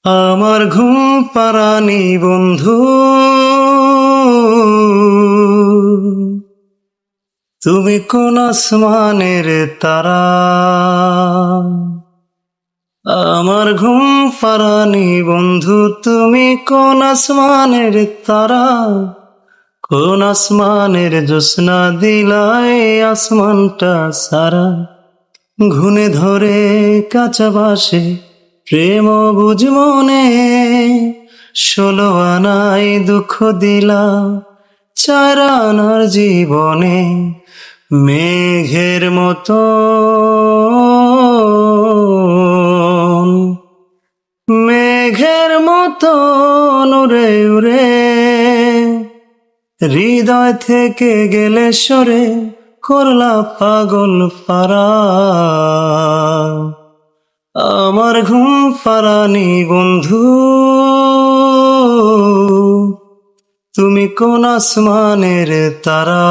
আমার ঘুম পাড়ানি বন্ধু, তুমি কোন আসমানের তারা? আমার ঘুম পাড়ানি বন্ধু, তুমি কোন আসমানের তারা? কোন আসমানের জ্যোৎস্না দিলায় আসমানটা সারা? ঘুনে ধরে কাঁচা বাসে প্রেম বুঝ মনে, 16 আনায় দুঃখ দিলা 4 আনার জীবনে। মেঘের মতো মেঘের মতো উড়ে উড়ে হৃদয় থেকে গেলে সরে, করলা পাগল পারা। আমার ঘুম পাড়ানি বন্ধু, তুমি কোন আসমানের তারা?